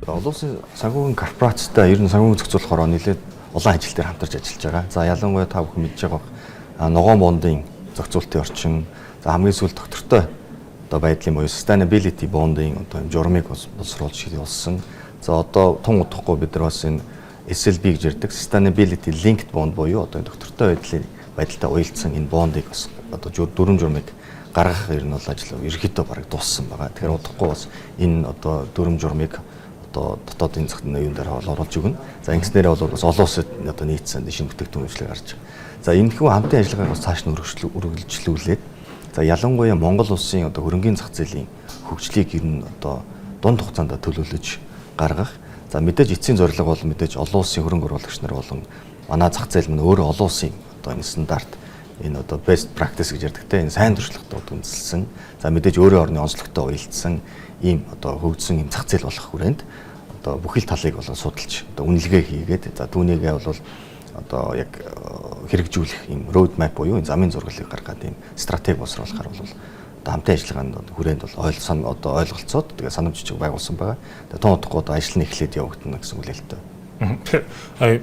Олон улсын санхүүгийн корпорацтай ер нь санхүүгийн зохицуулахаар нэлээд олон ажил дээр хамтарч ажиллаж байгаа. За ялангуяа та бүхэн мэдж байгаа ногоон бондын зохицуулалтын орчин, за хамгийн сүүлд доктортой одоо байдлын буюу sustainability bond-ын одоо журмыг боловсруулж шийдүүлсэн. За одоо тун удахгүй бид нар бас энэ SLB гэж ярддаг sustainability linked bond буюу одоо доктортой байдалтай уялдсан энэ бондыг бас одоо дөрвөн журмыг гаргах ер нь бол ажил ерөөхдөө бараг дууссан байгаа. Тэгэхээр удахгүй бас энэ одоо дөрвөн журмыг одоо дотоодын зохицны юун дээр оруулж өгнө. За ингэснээрээ бол бас олон улсад одоо нийцсэн шинэ бүтээгдэхүүн үйлчлэг гарч байгаа. За энэ хүү хамтын ажиллагааг бас цааш нь үргэлжлүүлээд за ялангуяа Монгол улсын одоо хөрөнгийн зах зээлийн хөгжлийг ер нь одоо дунд хугацаанд төлөвлөж гаргах. За мэдээж эцсийн зорилго бол мэдээж олон улсын хөрөнгө оруулагч нар болон манай зах зээл мань өөрөө олон улсын одоо энэ стандарт энэ одоо best practice гэж ярьдагтай энэ сайн туршлагатууд үндэслэн за мэдээж өөрийн орны онцлогтой уялдсан ийм одоо хөгжсөн ийм зах зээл болох хүрээнд одоо бүхэл талыг болон судалж одоо үнэлгээ хийгээд за түүнийгээ бол одоо яг хэрэгжүүлэх ийм road map буюу энэ замын зургалыг гаргаад ийм стратеги боловсруулахаар бол одоо хамтын ажиллагаанд хүрээнд бол ойлголцоод тэгээ санамж жижиг байгуулсан байгаа. Тэгээ тун удахгүй одоо ажил нь эхлээд явагдана гэсэн үлээлттэй. Тэгэхээр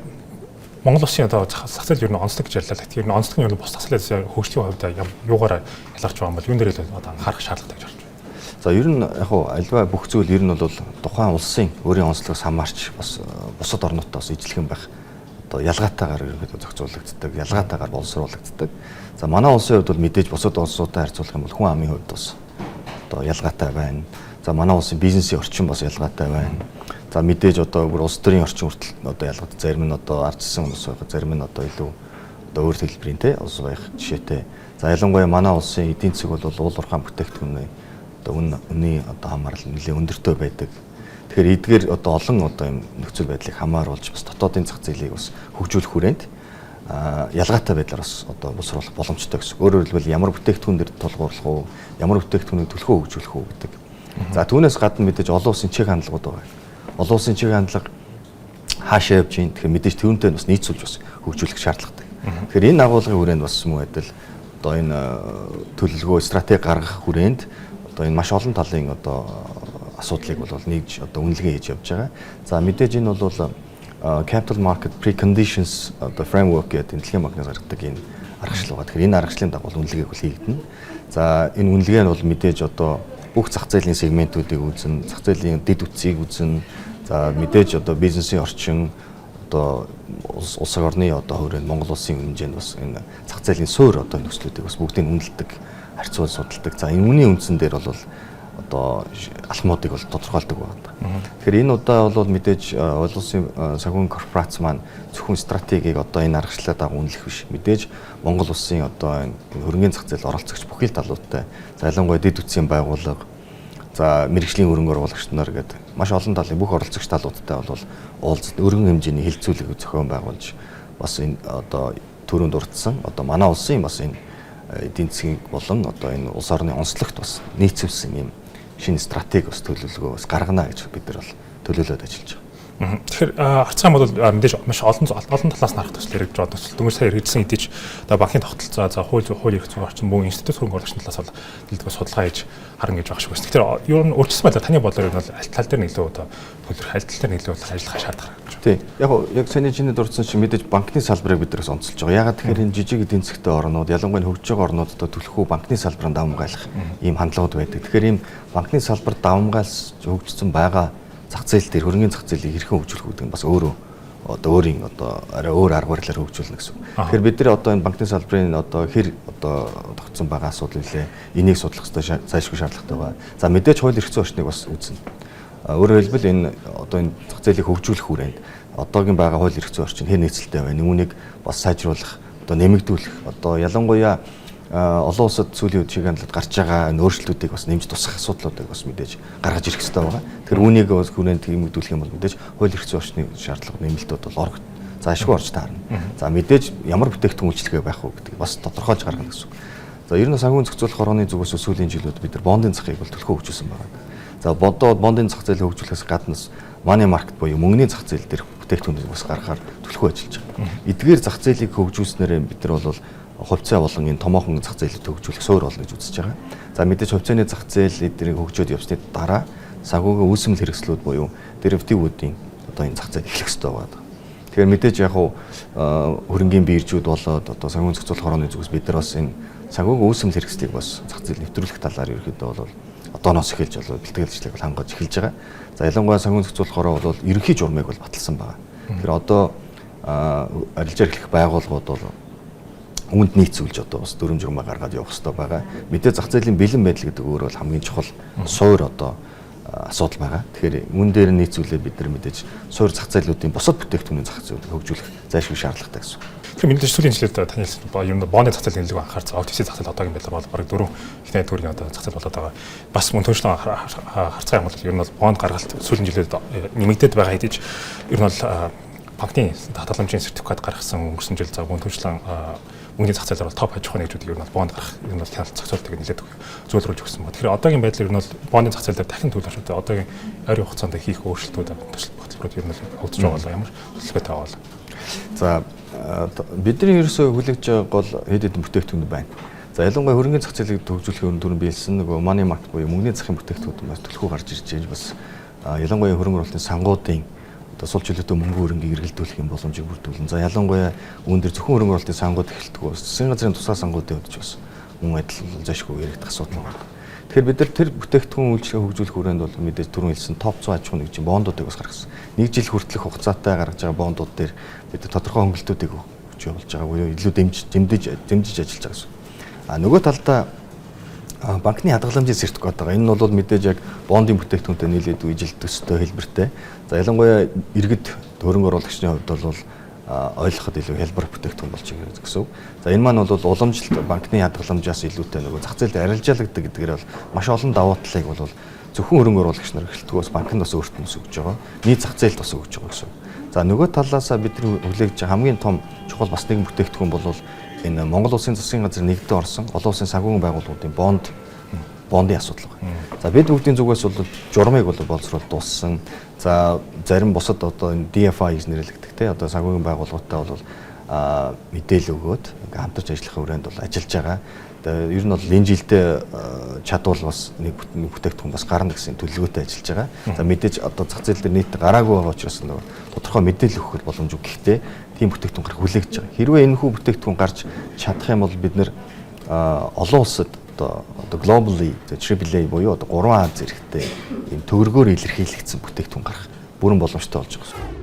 Монгол улсын одоо зах зээл ер нь онцлог гэж ярьлаа. Тэгэхээр ер нь онцлог нь ер нь бус зах зээлийн хөгжлийн хувьд юугаар ялгарч байгаа юм бол юун дээр л одоо анхаарах шаардлагатай гэж харж байна. За ер нь яг хуу альва бүх зүйл ер нь бол тухайн улсын өөрийн онцлогоос хамаарч бас бусад орнуудтай бас ижлэгэн байх одоо ялгаатайгаар ерөнхийдөө зохицуулагддаг, ялгаатайгаар боловсруулагддаг. За манай улсын хувьд бол мэдээж бусад улсуудтай харьцуулах юм бол хүн амын хувьд бас одоо ялгаатай байна. За манай улсын бизнесийн орчин бас ялгаатай байна. За мэдээж одоо бүр улс төрийн орчин хүртэл одоо ялгаатай зарим нь одоо ардчсан улс байх, зарим нь одоо илүү одоо өөр хэлбэрийн те улс байх жишээтэй. За ялангуяа манай улсын эдийн засаг бол уул уурхайн бүтээгдэхүүний одоо үнийн одоо хамаарал нэлээд өндөртэй байдаг. Тэгэхээр эдгээр одоо олон одоо юм нөхцөл байдлыг хамааруулж бас дотоодын зах зээлийг бас хөгжүүлэх хүрээнд ялгаатай байдлаар бас одоо боловсруулах боломжтой гэсэн. Өөрөөр хэлбэл ямар бүтээгдэхүүн дээр тулгуурлах уу, ямар бүтээгдэхүүнийг төлхөө хөгжүүлэх үү гэдэг. За түүнээс гадна мэдээж олон улсын чиг хандлагууд байгаа. Олон улсын чиг хандлага хаашаа явж гин тэгэхээр мэдээж түүнтэй бас нийцүүлж бас хөгжүүлэх шаардлагатай. Тэгэхээр энэ агуулгын хүрээнд бас муу адил одоо энэ төлөвлөгөө стратеги гаргах хүрээнд одоо энэ маш олон талын одоо асуудлыг бол нэгж одоо үнэлгээ хийж явж байгаа. За мэдээж энэ бол capital market preconditions одоо framework гэдэг дэлхийн банкнаас гаргадаг энэ аргачлал байгаа. Тэгэхээр энэ аргачлалын дагуу үнэлгээг бол хийгдэнэ. За энэ үнэлгээ нь бол мэдээж одоо бүх зах зээлийн сегментүүдийг үзэн, зах зээлийн дэд үтсийг үзэн, за мэдээж одоо бизнесийн орчин, одоо улс орны одоо хүрээнд Монгол улсын хэмжээнд бас энэ зах зээлийн суурь одоо нөхцлүүдийг бас бүгдийг үнэлдэг, харьцуул судалдаг. За энэ үнийн үндсэн дээр бол одоо алхмуудыг бол тодорхойлдог байна. Тэгэхээр энэ удаа бол мэдээж олон улсын санхүүгийн корпорац маань зөвхөн стратегийг одоо энэ аргачлалаа дагуу үнэлэх биш. Мэдээж Монгол улсын одоо энэ хөрөнгөний зах зээл оролцогч бүхэл талуудтай за ялангуяа дэд үтсийн байгууллага, за мэргэжлийн хөрөнгө оруулагч нар гэдэг маш олон талын бүх оролцогч талуудтай бол уулзалт өргөн хэмжээний хилцүүлэг зохион байгуулж бас энэ одоо төрөнд дурдсан одоо манай улсын бас энэ эдийн засгийг болон одоо энэ улс орны онцлогт бас нийцүүлсэн юм шинэ стратеги бас төлөвлөгөө бас гаргана гэж бид нар бол төлөвлөд ажиллаж байгаа. Тэгэхээр арцгаан бол мэдээж маш олон талаас нь харах төсөл хэрэгж байгаа. Төсөл дөнгөж сая хэрэгжсэн эдэж одоо банкны тогтолцоо, за хууль эрх зүйн орчин мөн институт хөрөнгө оруулагчдын талаас бол дэлгэрэнгүй судалгаа хийж харна гэж байгаа шүү дээ. Тэгэхээр ер нь өөрчлөсөн байдлаар таны бодлоор нь бол аль тал дээр илүү одоо төлөх аль тал дээр илүү ажиллах шаардлага гарч байна. Тийм. Яг саний чиний дурдсан чинь мэдээж банкны салбарыг бид нараас онцолж байгаа. Ягаад тэгэхээр энэ жижиг эдийн засгийн орнууд, ялангуяа хөгжиж байгаа орнуудад төлөхөө банкны салбарыг давамгайлах ийм хандлагууд байдаг. Тэгэхээр ийм банкны салбар давамгайлж хөгжсөн байгаа зах зээл дээр хөрөнгөний зах зээлийг хэрхэн хөгжүүлэх гэдэг нь бас өөрөө одоо өөрийн одоо арай өөр арга барилаар хөгжүүлнэ гэсэн. Тэгэхээр бид нар одоо энэ банкны салбарын одоо хэр одоо тогтсон байгаа асуудал нэлээ энийг судлах хэрэгтэй зайлшгүй шаардлагатай байна. За мэдээж хууль эрх зүйн орчныг бас үзнэ. Өөрөөр хэлбэл энэ одоо энэ зах зээлийг хөгжүүлэх хүрээнд одоогийн байгаа хууль эрх зүйн орчин хэр нийцэлтэй байна. Үүнийг бас сайжруулах, одоо нэмэгдүүлэх, одоо ялангуяа олон улсад сүүлийн үед чиг хандлагад гарч байгаа өөрчлөлтүүдийг бас нэмж тусах асуудлуудыг бас мэдээж гаргаж ирэх хэрэгтэй байгаа. Тэгэхээр үүнийг бас хүрээнд нэмэгдүүлэх юм бол мэдээж хууль эрх зүйн орчны шаардлага нэмэлтүүд бол орох заашгүй орж таарна. За мэдээж ямар бүтээгдэхүүн үйлчлэгээ байх вэ гэдэг бас тодорхойлж гаргана гэсэн. За ер нь санхүүгийн зохицуулах хорооны зүгээс сүүлийн жилүүд бид нар бондын захыг бол төлхөө хөгжүүлсэн байна. За бондын зах зээлийг хөгжүүлэхээс гаднаас money market буюу мөнгөний зах зээл дээр бүтээгдэхүүнүүд бас гаргахаар төлхөө ажиллаж байгаа. Эдгээр зах зээлийг хөгжүүлснээр бид нар бол хувьцаа болон энэ томоохон зах зээлийг хөгжүүлэх суурь болно гэж үзэж байгаа. За мэдээж хувьцааны зах зээл эднийг хөгжөөд явсны дараа санхүүгийн үүсэмэл хэрэгслүүд буюу деривативуудын одоо энэ зах зээл эхлэх ёстой байна. Тэгэхээр мэдээж яг хөрөнгийн биржүүд болоод одоо санхүүгийн зохицуулах хорооны зүгээс бид нар бас энэ санхүүгийн үүсэмэл хэрэгслийг бас зах зээл нэвтрүүлэх талаар ерөөхдөө бол одооноос эхэлж болоо бэлтгэлжлийг бол хангаж эхэлж байгаа. За ялангуяа санхүүгийн зохицуулах хороо бол ерөнхий журмыг бол баталсан байгаа. Тэгэхээр одоо арилжаар эхлэх байгууллагууд бол үүнд нийцүүлж одоо бас дүрм журмаа гаргаад явах хэрэгтэй байгаа. Мэдээ зах зээлийн бэлэн байдал гэдэг өөр бол хамгийн чухал суур одоо асуудал байгаа. Тэгэхээр үүн дээр нийцүүлээд бид нар мэдээж суур зах зээлүүдийн бусад бүтээгдэхүүний зах зээлийг хөгжүүлэх зайлшгүй шаардлагатай гэсэн. Тэгэхээр мэдээж сүүлийн жилээр тань хэлсэн юм бооны зах зээл нэлээд анхаарч байгаа. OTC зах зээл одоогийн байдлаар бол бараг 4 ихний төгрөгийн одоо зах зээл болоод байгаа. Бас мөн төлөвлөлт харцаа юм бол ер нь бол боонд гаргалт сүүлийн жилээр нэмэгдээд байгаа хэдий ч ер нь бол банкны хадгаламжийн сертификат гаргасан өнгөрсөн жил за мөн төлөвлөлт мөнгөний зах зээлээр бол топ аж ахуйн нэгжүүд ер нь бол бонд гарах ер нь бол хяналт зохицуултыг нэлээд зөвлөрүүлж өгсөн ба. Тэгэхээр одоогийн байдлаар ер нь бол бооны зах зээл дээр дахин төлөвлөлт одоогийн ойрын хугацаанд хийх өөрчлөлтүүд хөтөлбөрүүд ер нь өгдөж байгаа бол ямар төлөвлөгөөтэй байгаа бол. За бидний ерөөсөө хүлээж байгаа гол хэд хэдэн бүтээгдэхүүн байна. За ялангуяа хөрөнгөний зах зээлийг хөгжүүлэхийн өрнөөр биелсэн нөгөө money market буюу мөнгөний захын бүтээгдэхүүн бас төлхөө гарч ирж байна. Бас ялангуяа хөрөнгө оруулалтын сангуудын одоо сул чөлөөтэй мөнгө хөрөнгийг эргэлдүүлэх юм боломжийг бүрдүүлнэ. За ялангуяа үүн дээр зөвхөн хөрөнгө оруулалтын сангууд эхэлдэг бас засгийн газрын тусгай сангуудын хувьд ч бас мөн адил зайшгүй яригдах асуудал байна. Тэгэхээр бид нар тэр бүтээгдэхүүн үйлчлэгээ хөгжүүлэх хүрээнд бол мэдээж түрүүн хэлсэн топ 100 аж ахуйн нэгжийн бондуудыг бас гаргасан. Нэг жил хүртэлх хугацаатай гаргаж байгаа бондууд дээр бид тодорхой хөнгөлтүүдийг өгч явуулж байгаа буюу илүү дэмжиж ажиллаж байгаа гэсэн. Нөгөө талдаа банкны хадгаламжийн сертификат байгаа. Энэ нь бол мэдээж яг бондын бүтээгдэхүүнтэй нийлээд үежилт төстэй хэлбэртэй. За ялангуяа иргэд хөрөнгө оруулагчны хувьд бол ойлгоход илүү хэлбэр бүтээгдэхүүн болж байгаа гэсэн. За энэ маань бол уламжлалт банкны хадгаламжаас илүүтэй нөгөө зах зээлд арилжаалагдаг гэдгээр бол маш олон давуу талыг бол зөвхөн хөрөнгө оруулагч нар эхлэлтгөөс банкнд бас өөрт нь өгж байгаа. Нийт зах зээлд бас өгж байгаа гэсэн. За нөгөө талаасаа бидний хүлээгч хамгийн том чухал бас нэгэн бүтээгдэхүүн бол энэ Монгол Улсын засгийн газар нэгдэн орсон олон улсын санхүүгийн байгууллагуудын бондын асуудал байна. За бид бүгдийн зүгээс бол журмыг бол боловсруулалт дууссан. За зарим бусад одоо энэ DFI гэж нэрлэгдэх те одоо санхүүгийн байгууллагуудтай бол мэдээлэл өгөөд ингээм хамтарч ажиллах хүрээнд бол ажиллаж байгаа. Тэгээ ер нь бол энэ жилдээ чадвал бас нэг бүтээгдэхүүн бас гарна гэсэн төлөвлөгөөтэй ажиллаж байгаа. За мэдээж одоо зах зээл дээр нийт гараагүй байгаа учраас нөгөө тодорхой мэдээлэл өгөх боломжгүй. Гэхдээ тийм бүтээгдэхүүн гарах хүлээгдэж байгаа. Хэрвээ энэ хүү бүтээгдэхүүн гарч чадах юм бол бид нэр олон улсад одоо globally AAA буюу одоо 3А зэрэгтэй ийм төгрөгөөр илэрхийлэгдсэн бүтээгдэхүүн гарах бүрэн боломжтой болж байгаа юм.